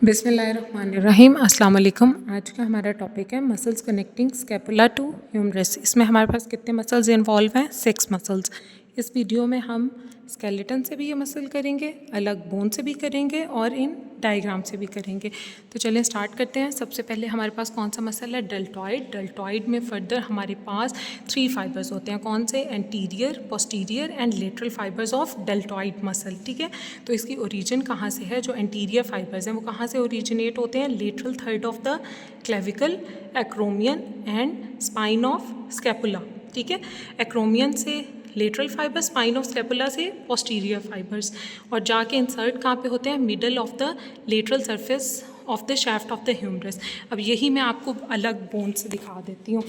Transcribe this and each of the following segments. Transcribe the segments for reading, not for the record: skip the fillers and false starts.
बिस्मिल्लाहिर्रहमानिर्रहीम। अस्सलाम वालेकुम। आज का हमारा टॉपिक है muscles connecting scapula to humerus. इसमें हमारे पास कितने मसल्स इन्वॉल्व हैं? 6 मसल्स। इस वीडियो में हम स्केलेटन से भी ये मसल करेंगे, अलग बोन से भी करेंगे और इन डायग्राम से भी करेंगे। तो चलें स्टार्ट करते हैं। सबसे पहले हमारे पास कौन सा मसल है? डेल्टॉइड। डेल्टॉइड में फर्दर हमारे पास 3 फाइबर्स होते हैं। कौन से? Anterior, posterior and lateral fibres of deltoid muscle. ठीक है, तो इसकी ओरिजिन कहाँ से है? जो एंटीरियर फाइबर्स हैं वो कहाँ से ओरिजिनेट होते हैं? Lateral third of the clavicle, acromion and spine of scapula. ठीक है, एक्रोमियन से lateral fibres, spine of scapula से पोस्टीरियर फाइबर्स, और जाके इंसर्ट कहाँ पे होते हैं? Middle of the lateral surface of the shaft of the humerus. अब यही मैं आपको अलग बोन से दिखा देती हूँ।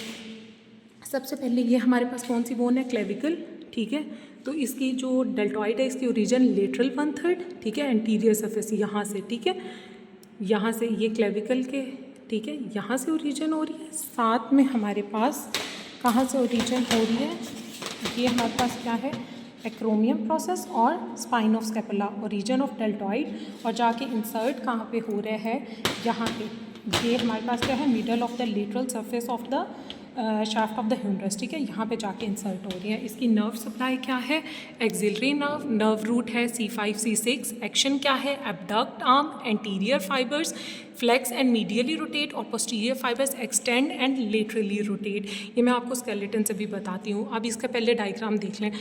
सबसे पहले ये हमारे पास कौन सी बोन है? क्लेविकल। ठीक है, तो इसकी जो डेल्टॉइड है इसकी ओरिजिन लेटरल 1/3। ठीक है, एंटीरियर सरफेस यहाँ से। ठीक है, यहाँ से ये क्लेविकल के, ठीक है, यहाँ से ओरिजिन हो रही है। साथ में हमारे पास कहाँ से ओरिजिन हो रही है? ये हमारे पास क्या है? एक्रोमियम प्रोसेस और spine of scapula, origin of deltoid, और जाके इंसर्ट कहाँ पे हो रहा है? यहाँ पे। ये हमारे पास क्या है? Middle of the lateral surface of the shaft of the humerus. ठीक है, यहाँ पे जाके इंसर्ट हो रही है। इसकी नर्व सप्लाई क्या है? Axillary nerve. नर्व रूट है C5 C6। एक्शन क्या है? Abduct arm, anterior fibres flex and medially rotate, और posterior fibres extend and laterally rotate. ये मैं आपको स्केलेटन से भी बताती हूँ। अब इसका पहले डायग्राम देख लें।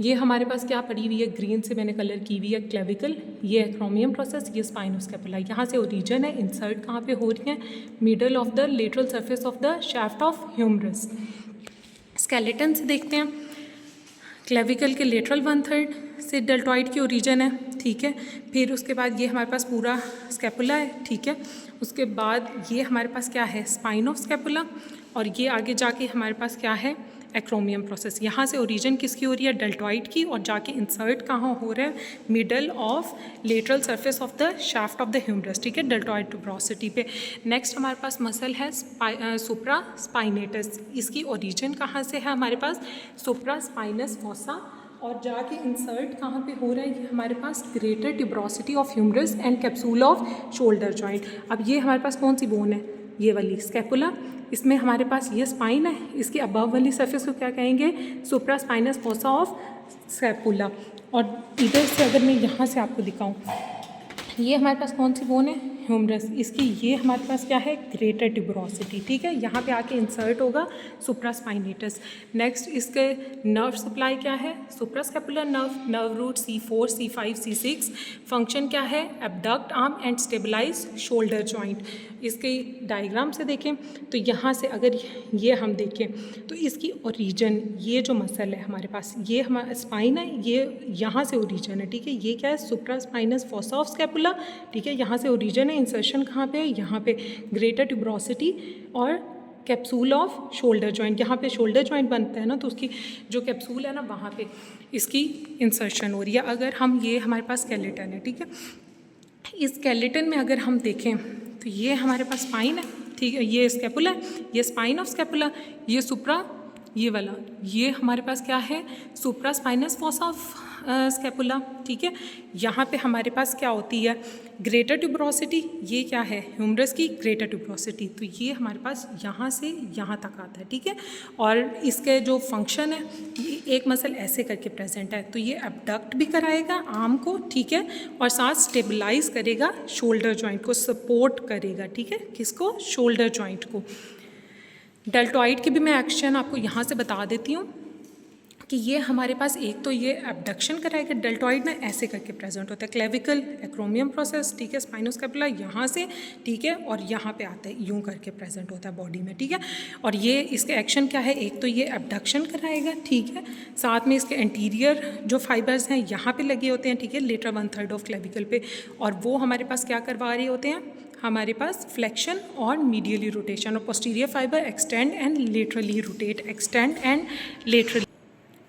ये हमारे पास क्या पड़ी हुई है? ग्रीन से मैंने कलर की हुई है क्लेविकल, ये एक्रोमियम प्रोसेस, ये स्पाइन ऑफ स्कैपुला। यहाँ से ओरिजिन है, इंसर्ट कहाँ पे हो रही है? Middle of the lateral surface of the shaft of humerus. Skeleton से देखते हैं। क्लेविकल के लेटरल 1/3 से डेल्टॉइड की ओरिजिन है। ठीक है, फिर उसके बाद ये हमारे पास पूरा स्कैपुला है। ठीक है, उसके बाद ये हमारे पास क्या है? स्पाइन ऑफ स्कैपुला, और ये आगे जाके हमारे पास क्या है? एक्रोमियम प्रोसेस। यहाँ से ओरिजिन किसकी हो रही है? डेल्टॉइड की, और जाके इंसर्ट कहाँ हो रहा है? Middle of lateral surface of the shaft of the humerus. ठीक है, डेल्टॉइड ट्यूबरोसिटी पे। नेक्स्ट हमारे पास मसल है सुप्रा स्पाइनेटस। इसकी ओरिजिन कहाँ से है हमारे पास? सुप्रा स्पाइनस फोसा, और जाके इंसर्ट कहाँ पे हो रहा है? ये हमारे पास greater tuberosity of humerus and capsule of shoulder joint. अब ये हमारे पास कौन सी बोन है? ये वाली स्कैपुला। इसमें हमारे पास ये स्पाइन है, इसकी अबव वाली सरफेस को क्या कहेंगे? सुप्रा स्पाइनस फोसा ऑफ स्कैपुला। और इधर से अगर मैं यहाँ से आपको दिखाऊँ, ये हमारे पास कौन सी बोन है? ह्यूमरस। इसकी ये हमारे पास क्या है? Greater tuberosity. ठीक है, यहाँ पे आके इंसर्ट होगा सुप्रा स्पाइनेटस। नेक्स्ट इसके नर्व सप्लाई क्या है? Suprascapular nerve, nerve root C4 C5 C6। Function क्या है? Abduct arm and stabilise shoulder joint. इसके डायग्राम से देखें तो यहाँ से अगर ये हम देखें तो इसकी ओरिजिन, ये जो मसल है हमारे पास, ये हमारा स्पाइन है, ये यहाँ से ओरिजिन है। ठीक है, ये क्या है? सुप्रा स्पाइनस फोसा ऑफ स्कैपुला। ठीक है, यहाँ से ओरिजिन है। इंसर्शन कहाँ पे है? यहाँ पे ग्रेटर ट्यूबरोसिटी और कैप्सूल ऑफ शोल्डर जॉइंट। यहाँ पे शोल्डर जॉइंट बनता है ना, तो उसकी जो कैप्सूल है ना, वहाँ पे इसकी इंसर्शन हो रही है। अगर हम, ये हमारे पास स्केलेटन है। ठीक है, इस स्केलेटन में अगर हम देखें तो ये हमारे पास स्पाइन है। ठीक है, ये स्कैपुला है, ये स्पाइन ऑफ स्कैपुला, ये सुप्रा, ये वाला, ये हमारे पास क्या है? सुप्रा स्पाइनस फोसा ऑफ स्कैपुला। ठीक है, यहाँ पे हमारे पास क्या होती है? Greater tuberosity. ये क्या है? ह्यूमरस की ग्रेटर ट्यूबरोसिटी। तो ये हमारे पास यहाँ से यहाँ तक आता है। ठीक है, और इसके जो फंक्शन है, ये एक मसल ऐसे करके प्रेजेंट है, तो ये एब्डक्ट भी कराएगा आर्म को। ठीक है, और साथ स्टेबलाइज करेगा शोल्डर जॉइंट को, सपोर्ट करेगा। ठीक है, किसको? शोल्डर जॉइंट को। डेल्टॉइड की भी मैं एक्शन आपको यहाँ से बता देती हूँ कि ये हमारे पास एक तो ये एब्डक्शन कराएगा। डेल्टॉइड ना ऐसे करके प्रेजेंट होता है, क्लेविकल, एक्रोमियम प्रोसेस। ठीक है, स्पाइनोस्कैपुला यहाँ से, ठीक है, और यहाँ पे आता है, यूँ करके प्रेजेंट होता है बॉडी में। ठीक है, और ये इसके एक्शन क्या है? एक तो ये एब्डक्शन कराएगा। ठीक है, साथ में इसके एंटीरियर जो फाइबर्स हैं यहाँ पे लगे होते हैं। ठीक है, लेटर 1/3 ऑफ क्लेविकल पे, और वो हमारे पास क्या करवा रहे होते हैं? हमारे पास फ्लेक्शन और मीडियली रोटेशन, और posterior fibre extend and laterally rotate, extend and laterally.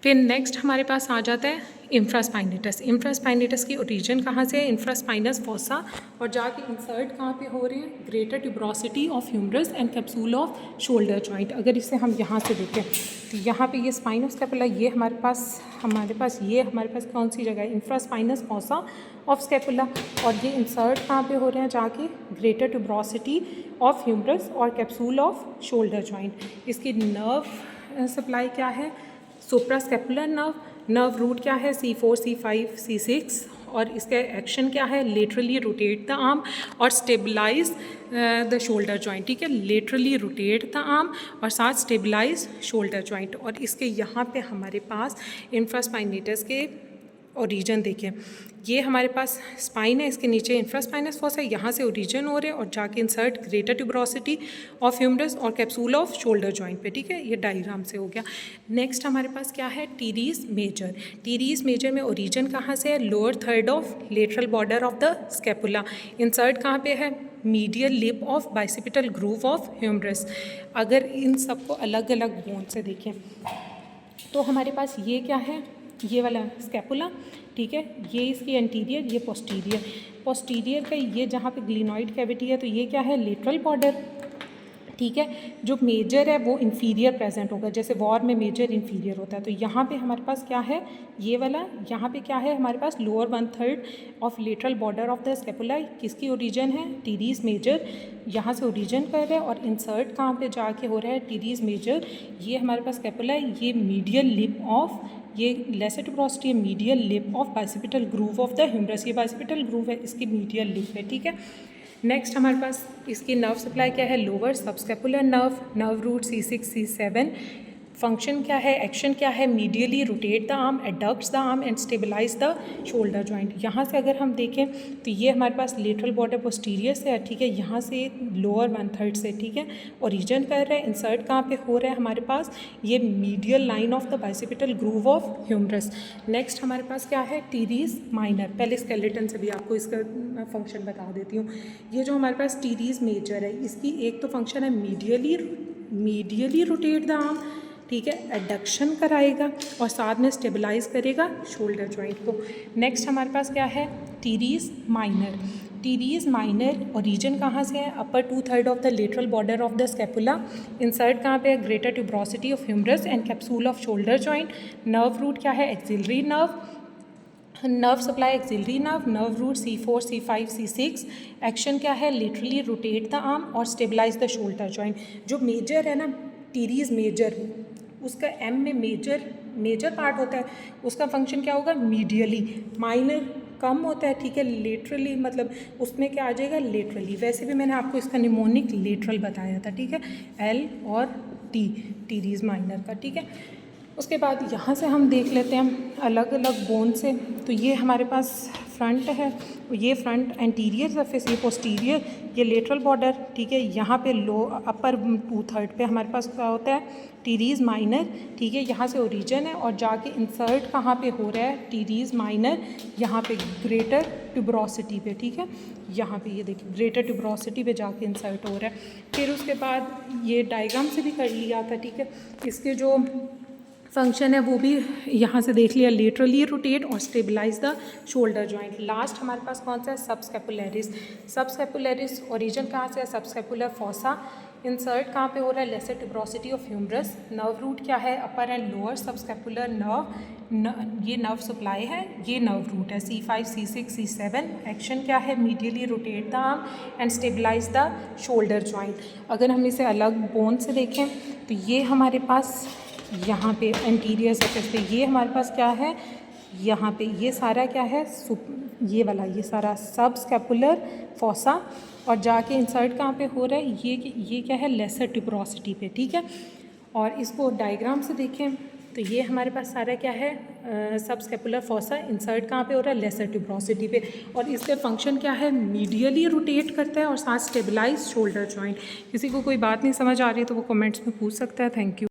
फिर नेक्स्ट हमारे पास आ जाता है इंफ्रास्पाइनेटस की ओरिजिन कहाँ से है? इंफ्रास्पाइनस फोसा, और जाके इंसर्ट कहाँ पे हो रहे हैं? Greater tuberosity of humerus and capsule of shoulder joint. अगर इसे हम यहाँ से देखें तो यहाँ पे ये स्पाइनस स्कैपुला, ये हमारे पास ये हमारे पास कौन सी जगह है? इंफ्रास्पाइनस फोसा ऑफ स्कैपुला, और ये इंसर्ट कहाँ पे हो रहे हैं? जाके ग्रेटर ट्यूबरोसिटी ऑफ ह्यूमरस और कैप्सूल ऑफ शोल्डर जॉइंट। इसकी नर्व सप्लाई क्या है? सुप्रास्कैपुलर नर्व रूट क्या है? C4, C5, C6, और इसका एक्शन क्या है? लेटरली रोटेट द आर्म और स्टेबलाइज द शोल्डर जॉइंट। ठीक है, लेटरली रोटेट द आर्म और साथ स्टेबलाइज शोल्डर जॉइंट। और इसके यहाँ पे हमारे पास इंफ्रास्पाइनेटस के ओरिजिन देखें, ये हमारे पास स्पाइन है, इसके नीचे इंफ्रास्पाइनस फोसा है, यहाँ से ओरिजिन हो रहे हैं और जाके insert greater tuberosity of humerus और कैप्सूल ऑफ शोल्डर जॉइंट पे। ठीक है, ये डायग्राम से हो गया। नेक्स्ट हमारे पास क्या है? टीरीज मेजर में ओरिजिन कहाँ से है? Lower third of lateral border of the scapula. Insert कहाँ पे है? Medial lip of bicipital groove of humerus. अगर इन सबको अलग अलग बोन से देखें तो हमारे पास ये क्या है? ये वाला स्कैपुला, ठीक है, ये इसकी एंटीरियर, ये पोस्टीरियर का ये जहाँ पे ग्लिनॉइड कैविटी है, तो ये क्या है? Lateral border. ठीक है, जो मेजर है वो इंफीरियर प्रेजेंट होगा, जैसे वॉर में मेजर इंफीरियर होता है। तो यहाँ पे हमारे पास क्या है? ये वाला, यहाँ पे क्या है हमारे पास? Lower 1/3 of lateral border of the scapula. किसकी ओरिजिन है? टीरीज मेजर, यहाँ से ओरिजिन कर रहा है और इंसर्ट कहाँ पे जाके हो रहा है? Teres major. ये हमारे पास स्कैपुला है, ये मीडियल लिप ऑफ, ये लेसर ट्यूबरोसिटी है, medial lip of bicipital groove of the humerus. ये बाइसिपिटल ग्रूव है, इसकी मीडियल लिप है। ठीक है, नेक्स्ट हमारे पास इसकी नर्व सप्लाई क्या है? Lower subscapular nerve root C6, C7। Function क्या है? एक्शन क्या है? Medially rotate the arm, adducts the arm and stabilise the shoulder joint. यहाँ से अगर हम देखें तो ये हमारे पास लेटरल बॉर्डर पोस्टीरियर से है, ठीक है, यहाँ से लोअर 1/3 से, ठीक है, ओरिजिन कर रहा है। इंसर्ट कहाँ पे हो रहा है हमारे पास? ये medial line of the bicipital groove of humerus. Next हमारे पास क्या है? Teres minor. पहले स्केलेटन से भी आपको इसका फंक्शन बता देती हूँ। ये जो हमारे पास टीरीज मेजर है, इसकी एक तो फंक्शन है मीडियली रोटेट द आर्म, ठीक है, एडक्शन कराएगा और साथ में स्टेबलाइज करेगा शोल्डर जॉइंट को। नेक्स्ट हमारे पास क्या है? टीरीज माइनर ओरिजिन कहाँ से है? Upper 2/3 of the lateral border of the scapula. Insert कहाँ पे है? Greater tuberosity of humerus and capsule of shoulder joint. Nerve root क्या है? Axillary nerve supply axillary nerve root C4, C5, C6। Action क्या है? लिटरली रोटेट द आर्म और stabilise the shoulder joint. जो major है ना, टीरीज मेजर, उसका M में मेजर पार्ट होता है, उसका फंक्शन क्या होगा? मीडियली। माइनर कम होता है, ठीक है, लेटरली, मतलब उसमें क्या आ जाएगा? लेटरली। वैसे भी मैंने आपको इसका निमोनिक लेटरल बताया था, ठीक है, L और T, टीरीज माइनर का। ठीक है, उसके बाद यहाँ से हम देख लेते हैं अलग अलग बोन से। तो ये हमारे पास फ्रंट है, ये फ्रंट एंटीरियर सरफेस, ये पोस्टीरियर, ये लेटरल बॉर्डर, ठीक है। यहाँ पे अपर 2/3 पे हमारे पास क्या होता है? टीरीज माइनर, ठीक है, यहाँ से ओरिजिन है और जाके इंसर्ट कहाँ पे हो रहा है? टीरीज माइनर, यहाँ पे ग्रेटर ट्यूबरोसिटी पे, ठीक है, यहाँ पे ये देखिए ग्रेटर ट्यूबरोसिटी पे जाके इंसर्ट हो रहा है। फिर उसके बाद ये डायग्राम से भी कर लिया था, ठीक है, इसके जो फंक्शन है वो भी यहाँ से देख लिया, लेटरली रोटेट और stabilise the shoulder joint. Last हमारे पास कौन सा है? सबस्कैपुलरिस ओरिजिन कहाँ से है? Subscapular fossa. इंसर्ट कहाँ पे हो रहा है? Lesser tuberosity of humerus. Nerve root क्या है? Upper and lower subscapular nerve, ये नर्व सप्लाई है, ये नर्व रूट है, C5, C6, C7। एक्शन क्या है? Medially rotate the arm and stabilise the shoulder joint. अगर हम इसे अलग बोन से देखें तो ये हमारे पास यहाँ पे एंटीरियर सरफेस पे ये हमारे पास क्या है? यहाँ पे ये सारा क्या है? ये सारा सब स्कैपुलर फोसा और जाके इंसर्ट कहाँ पे हो रहा है? ये क्या है? लेसर ट्यूबरोसिटी पे, ठीक है। और इसको डायग्राम से देखें तो ये हमारे पास सारा क्या है? सब स्कैपुलर फोसा, इंसर्ट कहाँ पे हो रहा है? लेसर ट्यूबरोसिटी पे। और इसका फंक्शन क्या है? मीडियली रोटेट करता है और साथ स्टेबलाइज शोल्डर जॉइंट। किसी को कोई बात नहीं समझ आ रही तो वो कमेंट्स में पूछ सकता है। Thank you.